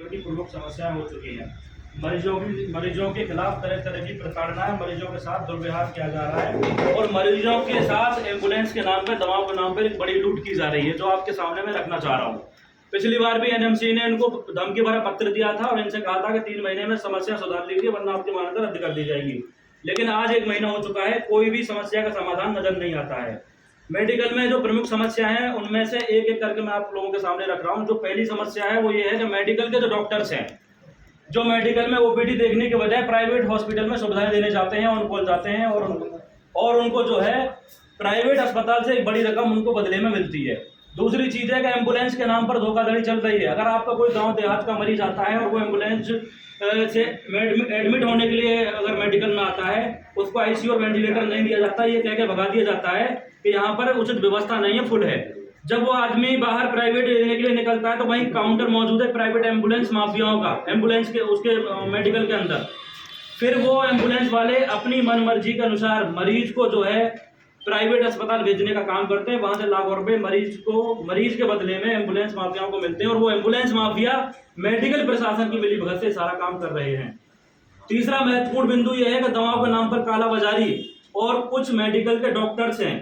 Hospital की प्रमुख समस्याएं हो चुकी हैं। मरीजों के खिलाफ तरह तरह की प्रताड़नाएं, मरीजों के साथ दुर्व्यवहार किया जा रहा है और मरीजों के साथ एम्बुलेंस के नाम पर, दवाओं के नाम पर एक बड़ी लूट की जा रही है, जो आपके सामने मैं रखना चाह रहा हूँ। पिछली बार भी एनएमसी ने इनको धमकी भरा पत्र दिया था और इनसे कहा था कि 3 महीने में समस्या सुधार लीजिए वरना आपकी मान्यता रद्द कर दी जाएगी। लेकिन आज 1 महीना हो चुका है, कोई भी समस्या का समाधान नजर नहीं आता है। मेडिकल में जो प्रमुख समस्या है उनमें से एक एक करके मैं आप लोगों के सामने रख रहा हूँ। जो पहली समस्या है वो ये है कि मेडिकल के जो डॉक्टर्स हैं, जो मेडिकल में ओपीडी देखने के बजाय प्राइवेट हॉस्पिटल में सुविधाएं देने जाते हैं, ऑन कॉल जाते हैं और उनको जो है प्राइवेट अस्पताल से एक बड़ी रकम उनको बदले में मिलती है। दूसरी चीज है कि एम्बुलेंस के नाम पर धोखाधड़ी चल रही है। अगर आपका कोई गांव देहात का मरीज आता है और वो एम्बुलेंस से एडमिट होने के लिए अगर मेडिकल में आता है, उसको आईसीयू और वेंटिलेटर नहीं दिया जाता, ये कह के भगा दिया जाता है कि यहाँ पर उचित व्यवस्था नहीं है, फुल है। जब वो आदमी बाहर प्राइवेट लेने के लिए निकलता है तो वहीं काउंटर मौजूद है प्राइवेट एम्बुलेंस माफियाओं का, एम्बुलेंस के उसके मेडिकल के अंदर। फिर वो एम्बुलेंस वाले अपनी मन मर्जी के अनुसार मरीज को जो है प्राइवेट अस्पताल भेजने का काम करते हैं। वहां से लाखों रुपए मरीज के बदले में एम्बुलेंस माफियाओं को मिलते हैं और वो एम्बुलेंस माफिया मेडिकल प्रशासन की मिलीभगत से सारा काम कर रहे हैं। तीसरा महत्वपूर्ण बिंदु यह है कि दवाओं के नाम पर कालाबाजारी और कुछ मेडिकल के डॉक्टर्स हैं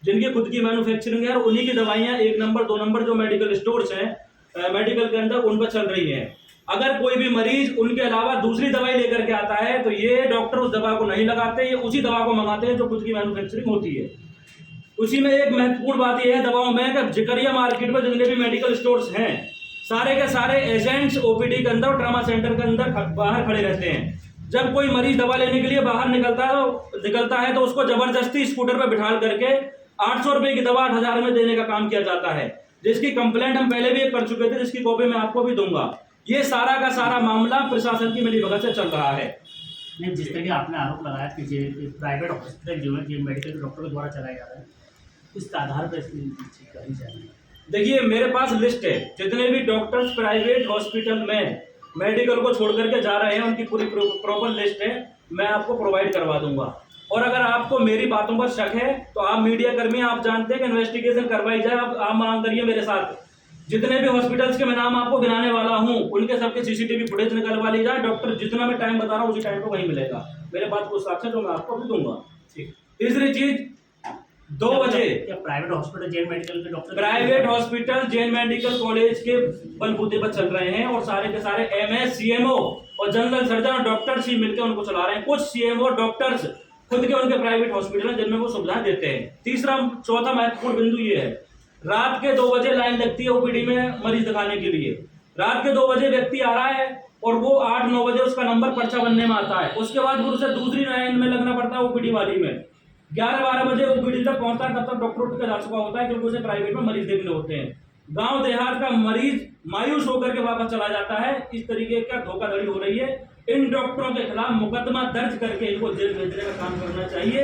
जिनकी खुद की मैन्युफैक्चरिंग है और उन्हीं की दवाइयां 1 नंबर 2 नंबर जो मेडिकल स्टोर्स हैं मेडिकल के अंदर उन पर चल रही हैं। अगर कोई भी मरीज उनके अलावा दूसरी दवाई लेकर के आता है तो ये डॉक्टर उस दवा को नहीं लगाते, ये उसी दवा को मंगाते हैं जो खुद की मैन्युफैक्चरिंग होती है। उसी में एक महत्वपूर्ण बात यह है दवाओं में कि जिकरिया मार्केट में जितने भी मेडिकल स्टोर्स हैं सारे के सारे एजेंट्स ओपीडी के अंदर और ट्रामा सेंटर के अंदर बाहर खड़े रहते हैं। जब कोई मरीज दवा लेने के लिए बाहर निकलता है तो उसको जबरदस्ती स्कूटर पर बिठा करके 800 रुपए की दवा 8,000 में देने का काम किया जाता है, जिसकी कंप्लेंट हम पहले भी कर चुके थे, जिसकी कॉपी मैं आपको भी दूंगा। ये सारा का सारा मामला प्रशासन की मिलीभगत से चल रहा है। नहीं, जिस तरह के आपने आरोप लगाया कि प्राइवेट हॉस्पिटल जो है मेडिकल डॉक्टर के द्वारा चलाया जा रहा है, इस आधार पर इसकी करनी चाहिए। देखिए मेरे पास लिस्ट है, जितने भी डॉक्टर्स प्राइवेट हॉस्पिटल में मेडिकल को छोड़ करके जा रहे हैं उनकी पूरी प्रॉपर लिस्ट है, मैं आपको प्रोवाइड करवा दूंगा। और अगर आपको मेरी बातों पर शक है तो आप मीडिया कर्मी, आप जानते हैं कि इन्वेस्टिगेशन करवाई जाए। आप मांग करिए मेरे साथ, जितने भी हॉस्पिटल्स के मैं नाम आपको गिनाने वाला हूं उनके सबके सीसीटीवी फुटेज निकलवा ली जाए। डॉक्टर जितना मैं टाइम बता रहा हूँ उसी टाइम पे वही मिलेगा। मेरे पास कुछ साक्ष्य जो मैं आपको भी दूंगा। तीसरी चीज, 2 बजे प्राइवेट हॉस्पिटल जैन मेडिकल के doctor, private hospital Jain medical college के बलबूते पर चल रहे हैं और सारे के सारे एमएस, सीएमओ और जनरल सर्जन और डॉक्टर्स ही मिलकर उनको चला रहे हैं। कुछ सीएमओ डॉक्टर्स खुद के उनके प्राइवेट हॉस्पिटल है जिनमें वो सुविधाएं देते हैं। चौथा महत्वपूर्ण बिंदु ये है, रात के 2 बजे लाइन लगती है ओपीडी में मरीज दिखाने के लिए। रात के 2 बजे व्यक्ति आ रहा है और वो 8-9 बजे उसका नंबर पर्चा बनने में आता है। उसके बाद फिर उसे दूसरी लाइन में लगना पड़ता है ओपीडी वाली में। 11-12 बजे ओपीडी तक पहुंचता है, तब तक डॉक्टर उठ कर जा चुका होता है क्योंकि उसे प्राइवेट में मरीज देखने होते हैं। गांव देहात का मरीज मायूस होकर के वापस चला जाता है। इस तरीके का धोखाधड़ी हो रही है। इन डॉक्टरों के खिलाफ मुकदमा दर्ज करके इनको जेल भेजने का काम करना चाहिए,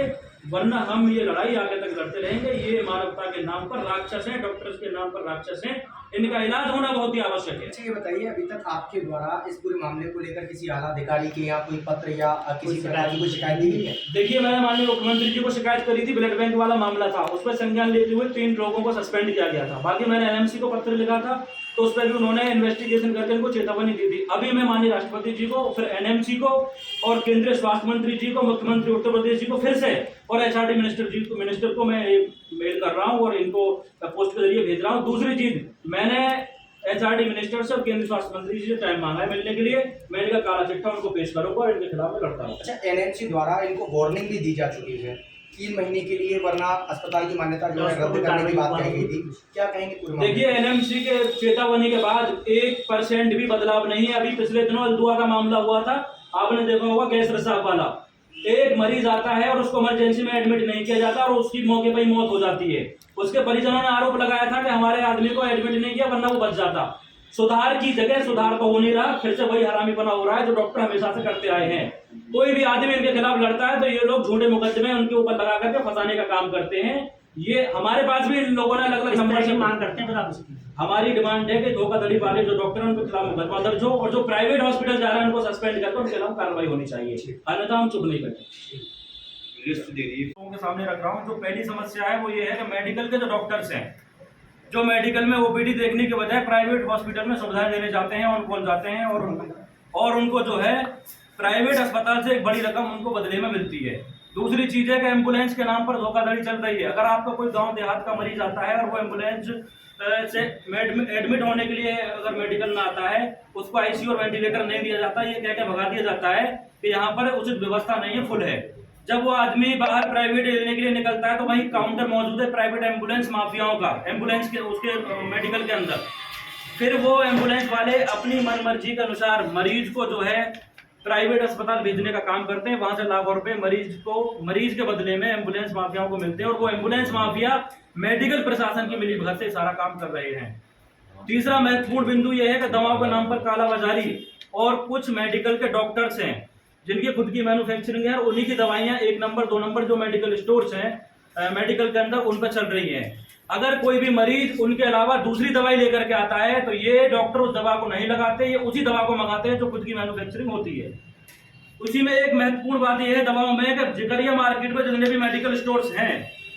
वरना हम ये लड़ाई आगे तक लड़ते रहेंगे। ये मानवता के नाम पर राक्षस हैं, डॉक्टर्स के नाम पर राक्षस हैं, इनका इलाज होना बहुत ही आवश्यक है। अच्छा ये बताइए, अभी तक आपके द्वारा इस पूरे मामले को लेकर किसी आला अधिकारी के यहाँ कोई पत्र या किसी प्रकार की कोई शिकायत दी गई है? देखिए मैंने माननीय मुख्यमंत्री जी को शिकायत करी थी, ब्लड बैंक वाला मामला था, उस पर संज्ञान लेते हुए 3 लोगों को सस्पेंड किया गया था। बाकी मैंने एनएमसी को पत्र लिखा था तो उस पर भी उन्होंने इन्वेस्टिगेशन करके उनको चेतावनी दी थी। अभी मैं माननीय राष्ट्रपति जी को, फिर एनएमसी को और केंद्रीय स्वास्थ्य मंत्री जी को, मुख्यमंत्री उत्तर प्रदेश जी को फिर से और एचआरडी मिनिस्टर को मैं मेल कर रहा हूँ और इनको पोस्ट के जरिए भेज रहा हूँ। दूसरी चीज, मैंने एचआरडी मिनिस्टर से और केंद्रीय स्वास्थ्य मंत्री जी से टाइम मांगा है मिलने के लिए। मैं इनका काला चिट्ठा उनको पेश करूंगा और इनके खिलाफ मैं लड़ता हूँ। अच्छा, एनएमसी द्वारा इनको वार्निंग भी दी जा चुकी है 3 महीने के लिए, वरना अस्पताल की मान्यता जो है रद्द करने की बात कही गई थी, क्या कहेंगे? देखिए एनएमसी के चेतावनी के बाद 1% भी बदलाव नहीं है। अभी पिछले दिनों अल्दुआ का मामला हुआ था, आपने देखा होगा, गैस रिसाव वाला। एक मरीज आता है और उसको इमरजेंसी में एडमिट नहीं किया जाता और उसकी मौके पर ही मौत हो जाती है। उसके परिजनों ने आरोप लगाया था कि हमारे आदमी को एडमिट नहीं किया वरना वो बच जाता। सुधार की जगह सुधार तो हो नहीं रहा, फिर से वही हरामीपना हो रहा है जो डॉक्टर हमेशा से करते आए हैं। कोई भी आदमी इनके खिलाफ लड़ता है तो ये लोग झूठे मुकदमे उनके ऊपर लगा करके फंसाने का काम करते हैं। ये हमारे पास भी इन लोगों ने अलग अलग नंबर से मांग करते हैं। हमारी डिमांड है कि धोखाधड़ी वाले जो डॉक्टर हैं उनके खिलाफ मुकदमा दर्ज हो और जो प्राइवेट हॉस्पिटल जा रहे हैं उनको सस्पेंड करके उनके खिलाफ कार्रवाई होनी चाहिए, अन्यथा हम चुप नहीं करते। लिस्ट दे दी लोगों के सामने रख रहा हूँ। जो पहली समस्या है वो ये है कि मेडिकल के जो डॉक्टर्स हैं जो मेडिकल में ओपीडी देखने के बजाय प्राइवेट हॉस्पिटल में सुविधाएं देने जाते हैं, उनको जाते हैं और उनको जो है प्राइवेट अस्पताल से एक बड़ी रकम उनको बदले में मिलती है। दूसरी चीज़ है कि एम्बुलेंस के नाम पर धोखाधड़ी चल रही है। अगर आपका कोई गांव देहात का मरीज आता है और वो एम्बुलेंस से एडमिट होने के लिए अगर मेडिकल में आता है, उसको आईसीयू और वेंटिलेटर नहीं दिया जाता, ये कह के भगा दिया जाता है कि यहाँ पर उचित व्यवस्था नहीं है, फुल है। जब वो आदमी बाहर प्राइवेट लेने के लिए निकलता है तो वहीं काउंटर मौजूद है प्राइवेट एम्बुलेंस माफियाओं का, एम्बुलेंस के उसके मेडिकल के अंदर। फिर वो एम्बुलेंस वाले अपनी मनमर्जी के अनुसार मरीज को जो है प्राइवेट अस्पताल भेजने का काम करते हैं। वहां से लाखों रुपए मरीज के बदले में एम्बुलेंस माफियाओं को मिलते हैं और वो एम्बुलेंस माफिया मेडिकल प्रशासन की मिलीभगत से सारा काम कर रहे हैं। तीसरा महत्वपूर्ण बिंदु यह है कि दवाओं के नाम पर कालाबाजारी और कुछ मेडिकल के डॉक्टर्स हैं जिनकी खुद की मैन्युफैक्चरिंग है, उन्हीं की दवाइयां 1 नंबर 2 नंबर जो मेडिकल स्टोर्स हैं मेडिकल के अंदर उन पर चल रही हैं। अगर कोई भी मरीज उनके अलावा दूसरी दवाई लेकर के आता है तो ये डॉक्टर उस दवा को नहीं लगाते, ये उसी दवा को मंगाते हैं जो खुद की मैन्युफैक्चरिंग होती है। उसी में एक महत्वपूर्ण बात यह है दवाओं में कि जिकरिया मार्केट में जितने भी मेडिकल स्टोर्स हैं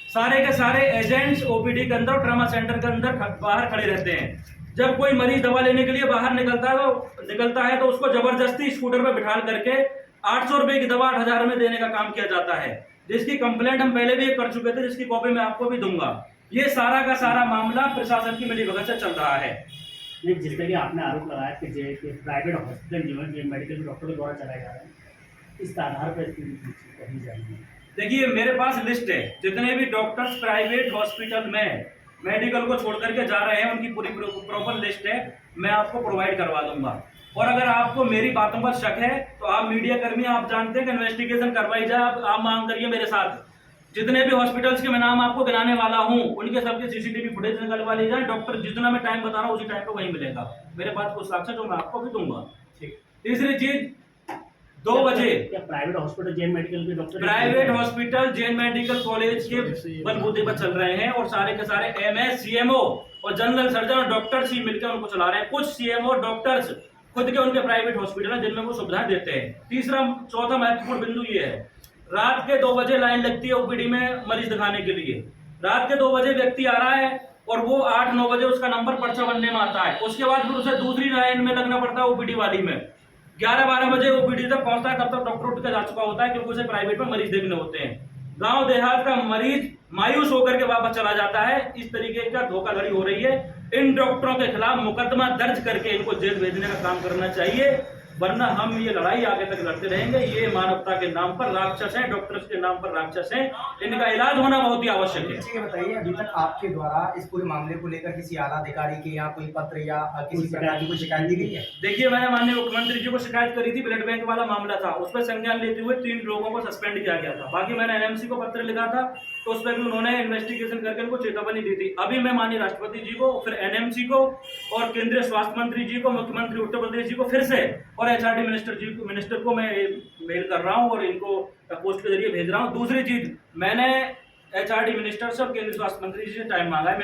सारे के सारे एजेंट्स ओपीडी के अंदर ट्रामा सेंटर के अंदर बाहर खड़े रहते हैं। जब कोई मरीज दवा लेने के लिए बाहर निकलता है तो उसको जबरदस्ती स्कूटर पर बिठा करके 800 रुपए की दवा 8,000 में देने का काम किया जाता है, जिसकी कंप्लेंट हम पहले भी कर चुके थे, जिसकी कॉपी मैं आपको भी दूंगा। ये सारा का सारा मामला प्रशासन की मिलीभगत से चल रहा है। नहीं, जिस तरह आपने आरोप लगाया कि प्राइवेट हॉस्पिटल जो है मेडिकल डॉक्टर के द्वारा चलाए जा रहे हैं, इस आधार पर कही जाएगी। देखिए मेरे पास लिस्ट है, जितने भी डॉक्टर्स प्राइवेट हॉस्पिटल में मेडिकल को छोड़ करके जा रहे हैं उनकी पूरी प्रॉपर लिस्ट है, मैं आपको प्रोवाइड करवा दूंगा। और अगर आपको मेरी बातों पर शक है तो आप मीडिया कर्मी, आप जानते हैं कि इन्वेस्टिगेशन करवाई जाए, आप मांग करिए मेरे साथ। जितने भी हॉस्पिटल्स के मैं नाम आपको गिनाने वाला हूं उनके सबके सीसीटीवी फुटेज निकलवा ली जाए। डॉक्टर जितना मैं टाइम बता रहा हूं उसी टाइम पे वही मिलेगा। मेरे पास कुछ साक्ष्य जो मैं आपको भी दूंगा। ठीक। तीसरी चीज 2 बजे प्राइवेट हॉस्पिटल जैन मेडिकल के doctor private hospital Jain medical college के बलबूते पर चल रहे हैं और सारे के सारे एमएस सीएमओ और जनरल सर्जन और डॉक्टर्स ही मिलकर उनको चला रहे हैं। कुछ सीएमओ डॉक्टर्स खुद के उनके प्राइवेट हॉस्पिटल हैं जिनमें वो सुविधाएं देते हैं। चौथा महत्वपूर्ण बिंदु ये है, रात के 2 बजे लाइन लगती है ओपीडी में मरीज दिखाने के लिए। रात के 2 बजे व्यक्ति आ रहा है और वो 8-9 बजे उसका नंबर पर्चा बनने में आता है। उसके बाद फिर उसे दूसरी लाइन में लगना पड़ता है ओपीडी वाली में। 11-12 बजे ओपीडी तक पहुंचता है, तब तक डॉक्टर उठ कर जा चुका होता है क्योंकि उसे प्राइवेट में मरीज देखने होते हैं। गांव देहात का मरीज मायूस होकर के वापस चला जाता है। इस तरीके का धोखाधड़ी हो रही है। इन डॉक्टरों के खिलाफ मुकदमा दर्ज करके इनको जेल भेजने का काम करना चाहिए, वरना हम ये लड़ाई आगे तक लड़ते रहेंगे। ये मानवता के नाम पर राक्षस हैं, डॉक्टर्स के नाम पर राक्षस हैं, इनका इलाज होना बहुत ही आवश्यक है। ठीक है, बताइए अभी तक आपके द्वारा इस पूरे मामले को लेकर किसी आला अधिकारी के यहाँ कोई पत्र या किसी प्रकार की कोई शिकायत दी गई है? देखिए मैंने माननीय मुख्यमंत्री जी को शिकायत करी थी, ब्लड बैंक वाला मामला था, उस पर संज्ञान लेते हुए 3 लोगों को सस्पेंड किया गया था। बाकी मैंने एनएमसी को पत्र लिखा था तो उस पर भी उन्होंने इन्वेस्टिगेशन करके उनको चेतावनी दी थी। अभी मैं माननीय राष्ट्रपति जी को, फिर एनएमसी को और केंद्रीय स्वास्थ्य मंत्री जी को, मुख्यमंत्री उत्तर प्रदेश जी को फिर से और एचआरडी मिनिस्टर को मैं मेल कर रहा हूं और इनको पोस्ट के जरिए भेज रहा हूं। दूसरी चीज, मैंने एचआरडी मिनिस्टर से और केंद्रीय स्वास्थ्य मंत्री जी से टाइम मांगा है।